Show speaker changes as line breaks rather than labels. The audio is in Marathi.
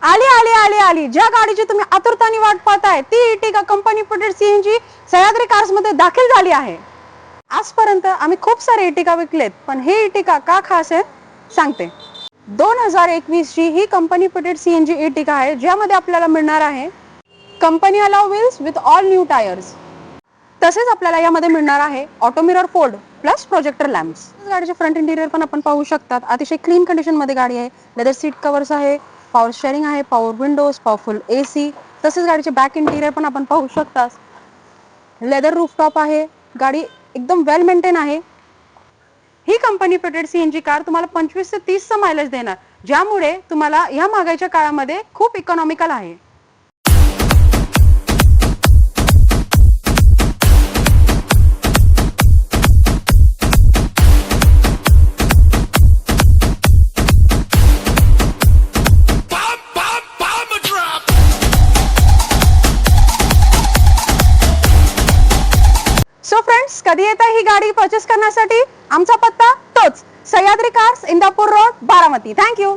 आली आली आली आली ज्या गाडीची तुम्ही आतुरताने वाट पाहताय ती इर्टिगा कंपनी प्रोटेड सीएनजी सह्याद्री कार्स मध्ये दाखल झाली आहे। आजपर्यंत आम्ही खूप सारे इर्टिगा विकलेत, पण हे इर्टिगा का खास आहे सांगते। 2021 ची ही कंपनी प्रोटेड सीएनजी इर्टिगा आहे, ज्यामध्ये आपल्याला मिळणार आहे company allow wheels with all new tyres. तसेच आपल्याला यामध्ये मिळणार आहे auto mirror fold plus projector lamps. गाडीचे फ्रंट इंटिरियर पण आपण पाहू शकतात, अतिशय क्लीन कंडिशन मध्ये गाडी आहे। लेदर सीट कव्हर्स आहे, पॉवर स्टेअरिंग आहे, पॉवर विंडोज, पॉवरफुल एसी। तसेच गाडीचे बॅक इंटिरियर पण आपण पाहू शकता, लेदर रूफटॉप आहे। गाडी एकदम वेल मेंटेन आहे। ही कंपनी प्रोटेड सीएनजी कार तुम्हाला 25 ते 30 चा मायलेज देणार, ज्यामुळे तुम्हाला या महागाईच्या काळामध्ये खूप इकॉनॉमिकल आहे। सो फ्रेंड्स, कधी येता ही गाडी परचेस करण्यासाठी? आमचा पत्ता तोच, Sahyadri cars, Indapur road, Baramati. Thank you.